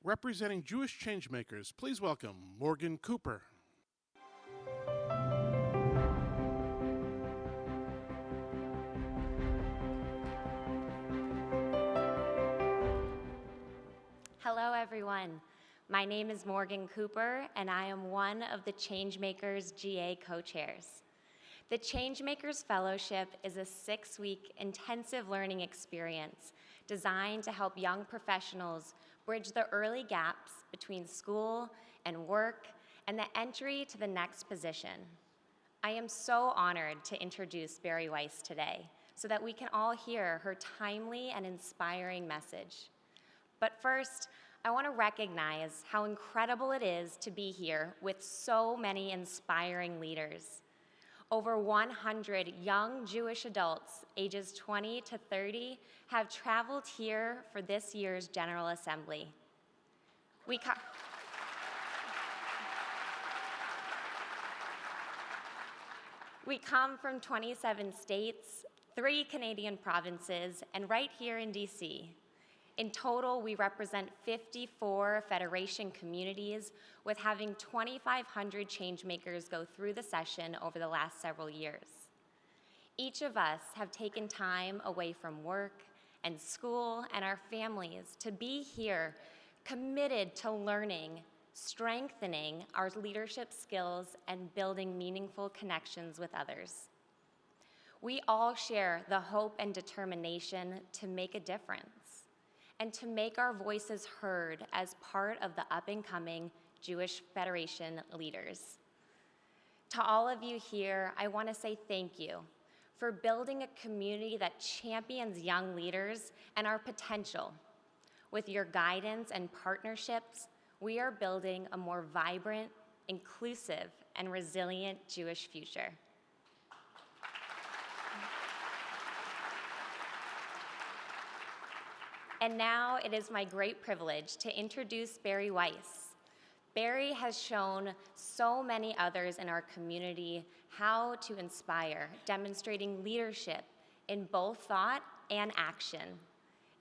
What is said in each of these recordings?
Representing Jewish Changemakers, please welcome Morgan Cooper. Hello, everyone. My name is Morgan Cooper, and I am one of the Changemakers GA co-chairs. The Changemakers Fellowship is a 6-week intensive learning experience designed to help young professionals bridge the early gaps between school and work and the entry to the next position. I am so honored to introduce Bari Weiss today so that we can all hear her timely and inspiring message. But first, I want to recognize how incredible it is to be here with so many inspiring leaders. Over 100 young Jewish adults, ages 20 to 30, have traveled here for this year's General Assembly. We come from 27 states, 3 Canadian provinces, and right here in DC. In total, we represent 54 Federation communities, with having 2,500 changemakers go through the session over the last several years. Each of us have taken time away from work and school and our families to be here, committed to learning, strengthening our leadership skills, and building meaningful connections with others. We all share the hope and determination to make a difference and to make our voices heard as part of the up-and-coming Jewish Federation leaders. To all of you here, I want to say thank you for building a community that champions young leaders and our potential. With your guidance and partnerships, we are building a more vibrant, inclusive, and resilient Jewish future. And now it is my great privilege to introduce Bari Weiss. Bari has shown so many others in our community how to inspire, demonstrating leadership in both thought and action.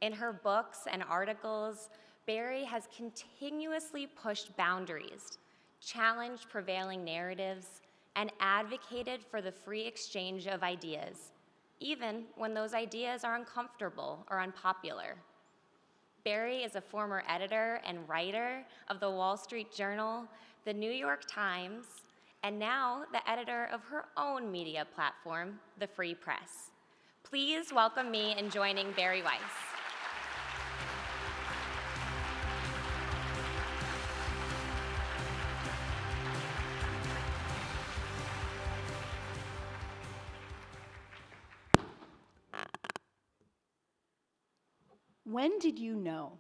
In her books and articles, Bari has continuously pushed boundaries, challenged prevailing narratives, and advocated for the free exchange of ideas, even when those ideas are uncomfortable or unpopular. Bari is a former editor and writer of the Wall Street Journal, the New York Times, and now the editor of her own media platform, The Free Press. Please welcome me in joining Bari Weiss. When did you know?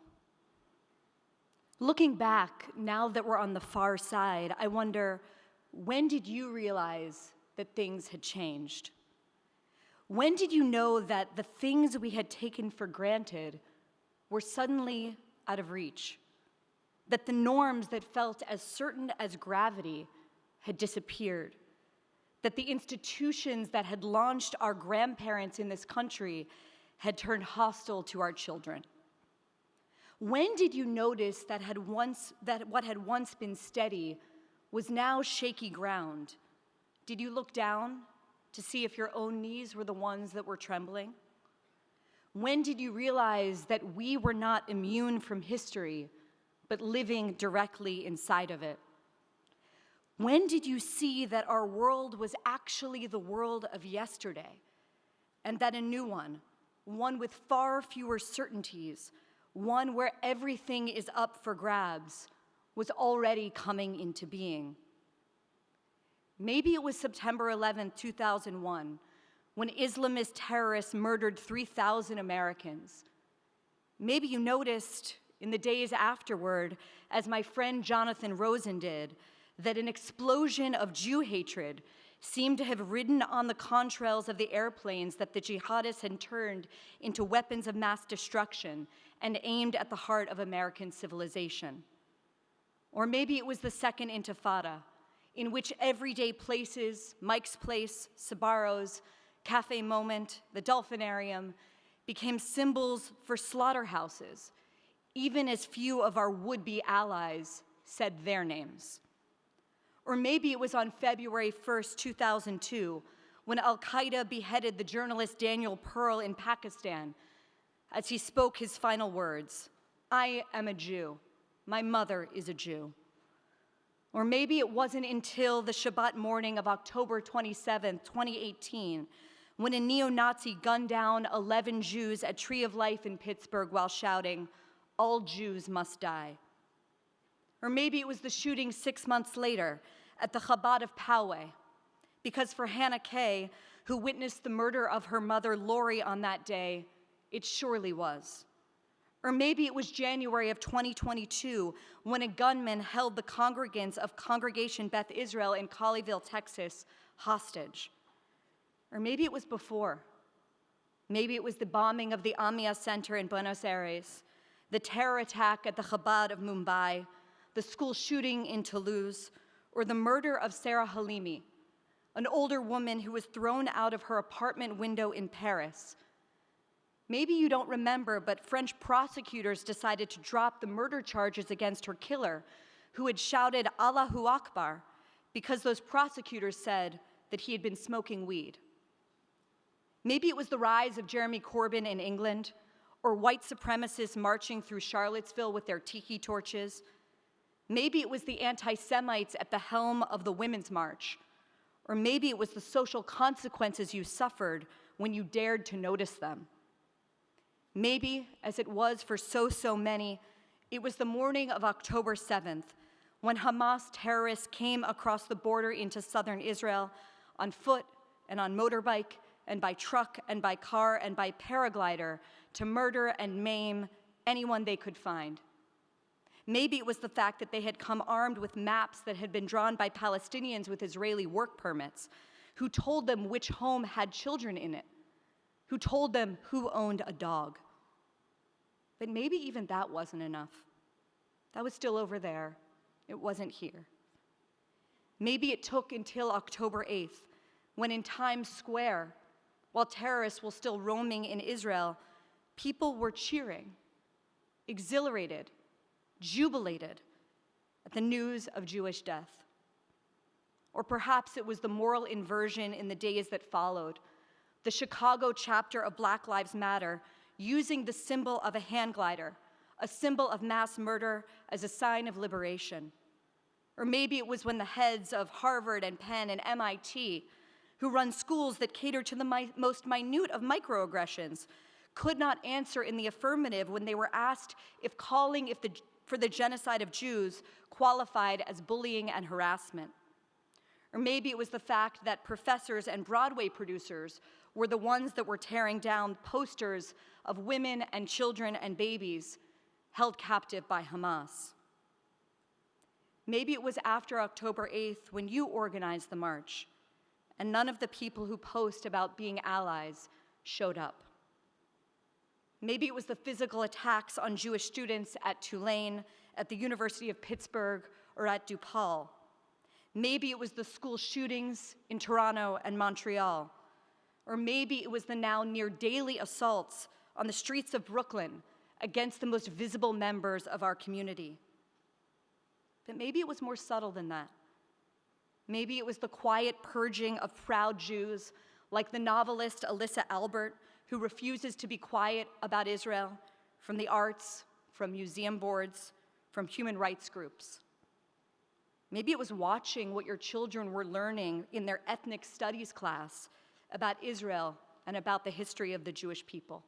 Looking back, now that we're on the far side, I wonder, when did you realize that things had changed? When did you know that the things we had taken for granted were suddenly out of reach? That the norms that felt as certain as gravity had disappeared? That the institutions that had launched our grandparents in this country had turned hostile to our children? When did you notice that what had once been steady was now shaky ground? Did you look down to see if your own knees were the ones that were trembling? When did you realize that we were not immune from history, but living directly inside of it? When did you see that our world was actually the world of yesterday, and that a new one with far fewer certainties, one where everything is up for grabs, was already coming into being? Maybe it was September 11, 2001, when Islamist terrorists murdered 3,000 Americans. Maybe you noticed in the days afterward, as my friend Jonathan Rosen did, that an explosion of Jew hatred seemed to have ridden on the contrails of the airplanes that the jihadists had turned into weapons of mass destruction and aimed at the heart of American civilization. Or maybe it was the Second Intifada, in which everyday places, Mike's Place, Sabaro's, Cafe Moment, the Dolphinarium, became symbols for slaughterhouses, even as few of our would-be allies said their names. Or maybe it was on February 1st, 2002, when Al-Qaeda beheaded the journalist Daniel Pearl in Pakistan as he spoke his final words, "I am a Jew. My mother is a Jew." Or maybe it wasn't until the Shabbat morning of October 27th, 2018, when a neo-Nazi gunned down 11 Jews at Tree of Life in Pittsburgh while shouting, "All Jews must die." Or maybe it was the shooting 6 months later at the Chabad of Poway, because for Hannah Kay, who witnessed the murder of her mother Lori on that day, it surely was. Or maybe it was January of 2022 when a gunman held the congregants of Congregation Beth Israel in Colleyville, Texas, hostage. Or maybe it was before. Maybe it was the bombing of the Amia Center in Buenos Aires, the terror attack at the Chabad of Mumbai, the school shooting in Toulouse, or the murder of Sarah Halimi, an older woman who was thrown out of her apartment window in Paris. Maybe you don't remember, but French prosecutors decided to drop the murder charges against her killer, who had shouted Allahu Akbar, because those prosecutors said that he had been smoking weed. Maybe it was the rise of Jeremy Corbyn in England, or white supremacists marching through Charlottesville with their tiki torches. Maybe it was the anti-Semites at the helm of the Women's March. Or maybe it was the social consequences you suffered when you dared to notice them. Maybe, as it was for so many, it was the morning of October 7th, when Hamas terrorists came across the border into southern Israel on foot and on motorbike and by truck and by car and by paraglider to murder and maim anyone they could find. Maybe it was the fact that they had come armed with maps that had been drawn by Palestinians with Israeli work permits, who told them which home had children in it, who told them who owned a dog. But maybe even that wasn't enough. That was still over there. It wasn't here. Maybe it took until October 8th, when in Times Square, while terrorists were still roaming in Israel, people were cheering, exhilarated, jubilated at the news of Jewish death. Or perhaps it was the moral inversion in the days that followed, the Chicago chapter of Black Lives Matter using the symbol of a hand glider, a symbol of mass murder, as a sign of liberation. Or maybe it was when the heads of Harvard and Penn and MIT, who run schools that cater to the most minute of microaggressions, could not answer in the affirmative when they were asked if calling for the genocide of Jews qualified as bullying and harassment. Or maybe it was the fact that professors and Broadway producers were the ones that were tearing down posters of women and children and babies held captive by Hamas. Maybe it was after October 8th when you organized the march, and none of the people who post about being allies showed up. Maybe it was the physical attacks on Jewish students at Tulane, at the University of Pittsburgh, or at DePaul. Maybe it was the school shootings in Toronto and Montreal. Or maybe it was the now near daily assaults on the streets of Brooklyn against the most visible members of our community. But maybe it was more subtle than that. Maybe it was the quiet purging of proud Jews, like the novelist Alyssa Albert, who refuses to be quiet about Israel, from the arts, from museum boards, from human rights groups. Maybe it was watching what your children were learning in their ethnic studies class about Israel and about the history of the Jewish people.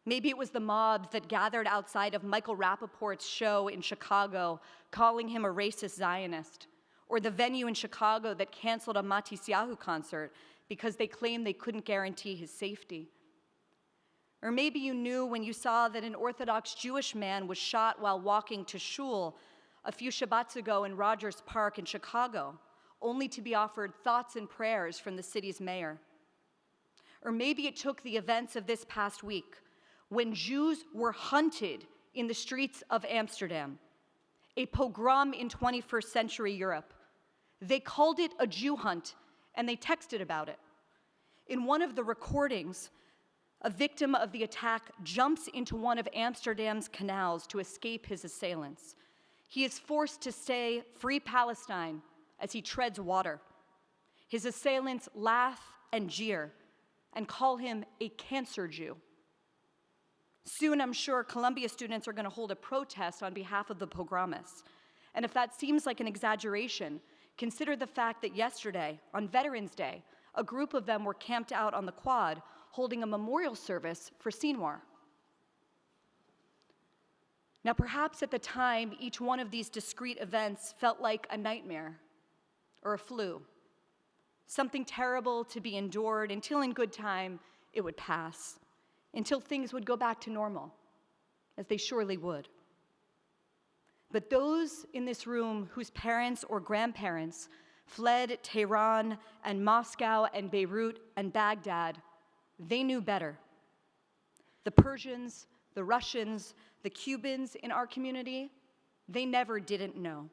Maybe it was the mobs that gathered outside of Michael Rappaport's show in Chicago, calling him a racist Zionist, or the venue in Chicago that canceled a Matisyahu concert because they claimed they couldn't guarantee his safety. Or maybe you knew when you saw that an Orthodox Jewish man was shot while walking to shul a few Shabbats ago in Rogers Park in Chicago, only to be offered thoughts and prayers from the city's mayor. Or maybe it took the events of this past week, when Jews were hunted in the streets of Amsterdam, a pogrom in 21st century Europe. They called it a Jew hunt, and they texted about it. In one of the recordings, A victim of the attack jumps into one of Amsterdam's canals to escape his assailants. He is forced to say, "Free Palestine," as he treads water. His assailants laugh and jeer and call him a cancer Jew. Soon, I'm sure, Columbia students are going to hold a protest on behalf of the pogromists. And if that seems like an exaggeration, consider the fact that yesterday, on Veterans Day, a group of them were camped out on the quad holding a memorial service for Sinwar. Now, perhaps at the time, each one of these discrete events felt like a nightmare or a flu, something terrible to be endured until in good time it would pass, until things would go back to normal, as they surely would. But those in this room whose parents or grandparents fled Tehran and Moscow and Beirut and Baghdad, they knew better. The Persians, the Russians, the Cubans in our community, they never didn't know.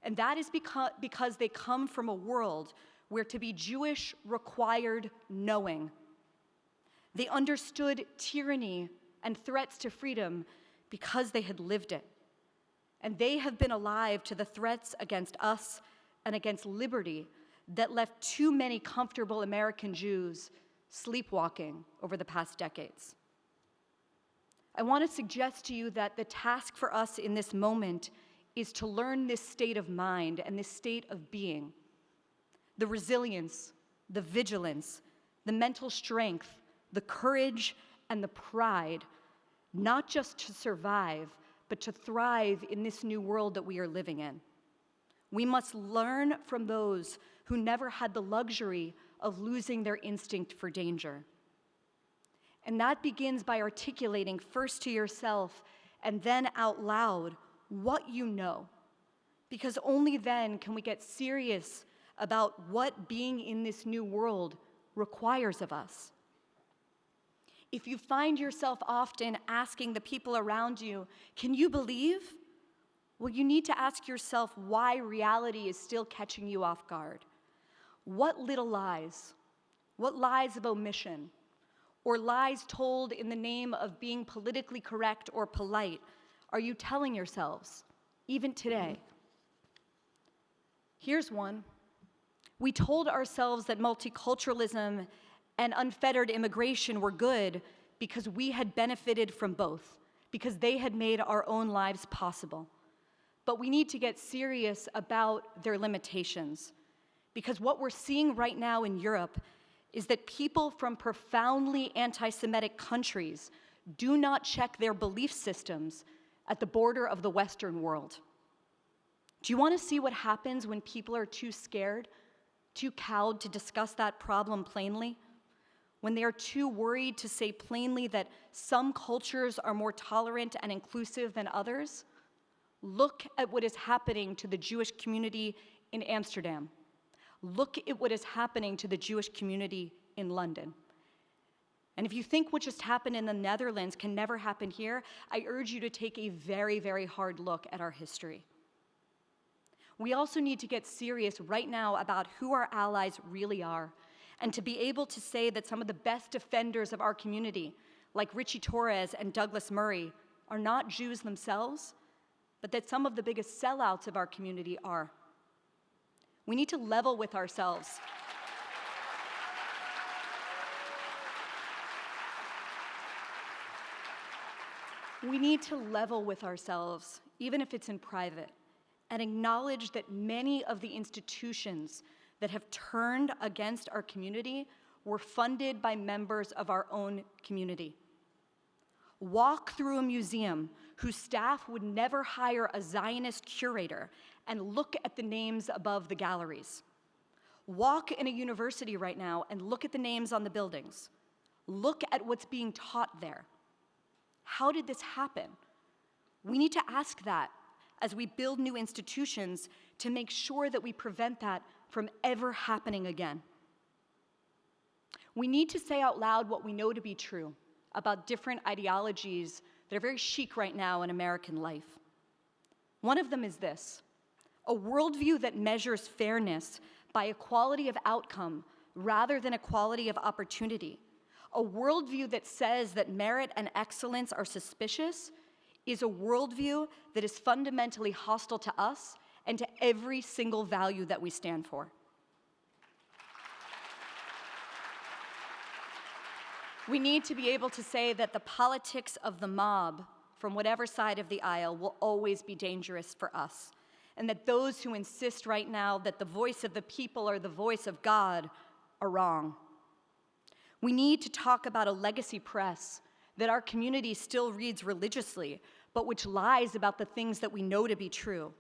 And that is because they come from a world where to be Jewish required knowing. They understood tyranny and threats to freedom because they had lived it. And they have been alive to the threats against us and against liberty that left too many comfortable American Jews sleepwalking over the past decades. I want to suggest to you that the task for us in this moment is to learn this state of mind and this state of being, the resilience, the vigilance, the mental strength, the courage, and the pride, not just to survive, but to thrive in this new world that we are living in. We must learn from those who never had the luxury of losing their instinct for danger. And that begins by articulating first to yourself and then out loud what you know, because only then can we get serious about what being in this new world requires of us. If you find yourself often asking the people around you, "Can you believe?" Well, you need to ask yourself why reality is still catching you off guard. What little lies, what lies of omission, or lies told in the name of being politically correct or polite are you telling yourselves, even today? Here's one. We told ourselves that multiculturalism and unfettered immigration were good because we had benefited from both, because they had made our own lives possible. But we need to get serious about their limitations, because what we're seeing right now in Europe is that people from profoundly anti-Semitic countries do not check their belief systems at the border of the Western world. Do you want to see what happens when people are too scared, too cowed to discuss that problem plainly? When they are too worried to say plainly that some cultures are more tolerant and inclusive than others? Look at what is happening to the Jewish community in Amsterdam. Look at what is happening to the Jewish community in London. And if you think what just happened in the Netherlands can never happen here, I urge you to take a very, very hard look at our history. We also need to get serious right now about who our allies really are, and to be able to say that some of the best defenders of our community, like Richie Torres and Douglas Murray, are not Jews themselves, but that some of the biggest sellouts of our community are. We need to level with ourselves. We need to level with ourselves, even if it's in private, and acknowledge that many of the institutions that have turned against our community were funded by members of our own community. Walk through a museum whose staff would never hire a Zionist curator and look at the names above the galleries. Walk in a university right now and look at the names on the buildings. Look at what's being taught there. How did this happen? We need to ask that as we build new institutions to make sure that we prevent that from ever happening again. We need to say out loud what we know to be true about different ideologies that are very chic right now in American life. One of them is this: a worldview that measures fairness by equality of outcome rather than equality of opportunity. A worldview that says that merit and excellence are suspicious is a worldview that is fundamentally hostile to us and to every single value that we stand for. We need to be able to say that the politics of the mob, from whatever side of the aisle, will always be dangerous for us, and that those who insist right now that the voice of the people or the voice of God are wrong. We need to talk about a legacy press that our community still reads religiously, but which lies about the things that we know to be true.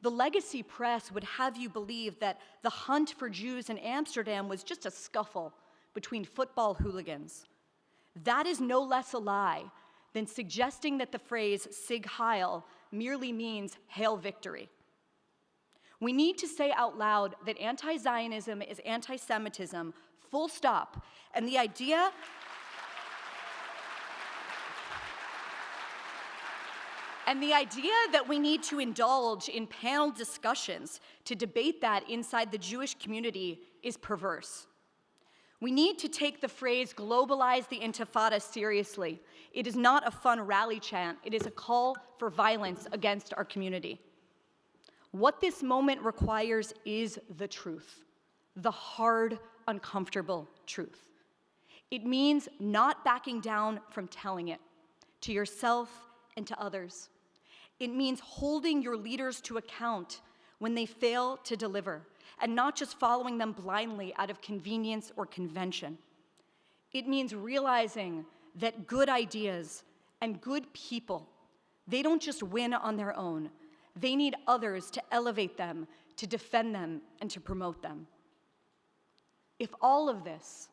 The legacy press would have you believe that the hunt for Jews in Amsterdam was just a scuffle between football hooligans. That is no less a lie than suggesting that the phrase Sig Heil merely means hail victory. We need to say out loud that anti-Zionism is anti-Semitism, full stop, and the idea that we need to indulge in panel discussions to debate that inside the Jewish community is perverse. We need to take the phrase globalize the Intifada seriously. It is not a fun rally chant. It is a call for violence against our community. What this moment requires is the truth, the hard, uncomfortable truth. It means not backing down from telling it to yourself and to others. It means holding your leaders to account when they fail to deliver, and not just following them blindly out of convenience or convention. It means realizing that good ideas and good people, they don't just win on their own. They need others to elevate them, to defend them, and to promote them. If all of this,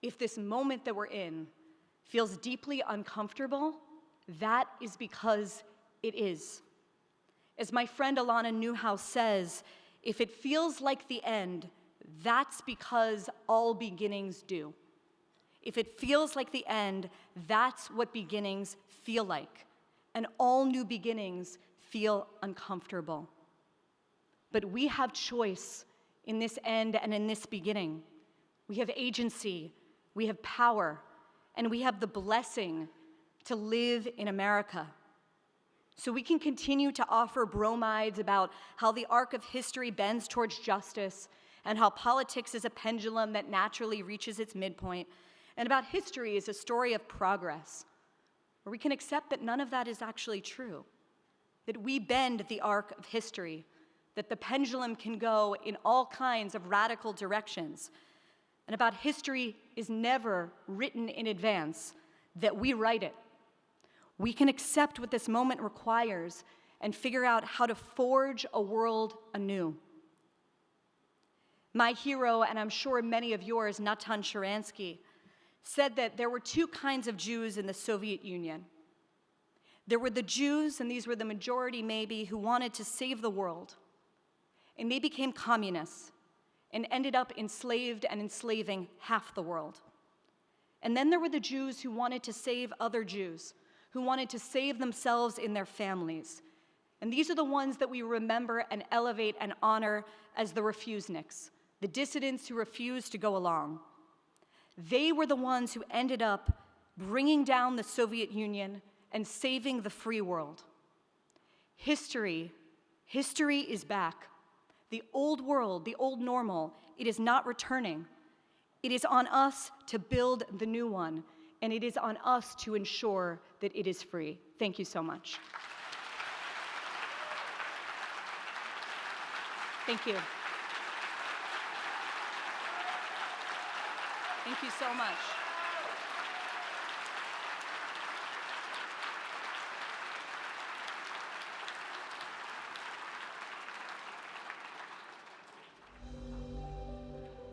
if this moment that we're in feels deeply uncomfortable, that is because it is. As my friend Alana Newhouse says, if it feels like the end, that's because all beginnings do. If it feels like the end, that's what beginnings feel like. And all new beginnings feel uncomfortable. But we have choice in this end and in this beginning. We have agency, we have power, and we have the blessing to live in America. So we can continue to offer bromides about how the arc of history bends towards justice and how politics is a pendulum that naturally reaches its midpoint, and about history is a story of progress. Or we can accept that none of that is actually true, that we bend the arc of history, that the pendulum can go in all kinds of radical directions, and about history is never written in advance, that we write it. We can accept what this moment requires and figure out how to forge a world anew. My hero, and I'm sure many of yours, Natan Sharansky, said that there were two kinds of Jews in the Soviet Union. There were the Jews, and these were the majority maybe, who wanted to save the world. And they became communists and ended up enslaved and enslaving half the world. And then there were the Jews who wanted to save other Jews, who wanted to save themselves in their families. And these are the ones that we remember and elevate and honor as the refuseniks, the dissidents who refused to go along. They were the ones who ended up bringing down the Soviet Union and saving the free world. History is back. The old world, the old normal, it is not returning. It is on us to build the new one, and it is on us to ensure that it is free. Thank you so much. Thank you. Thank you so much.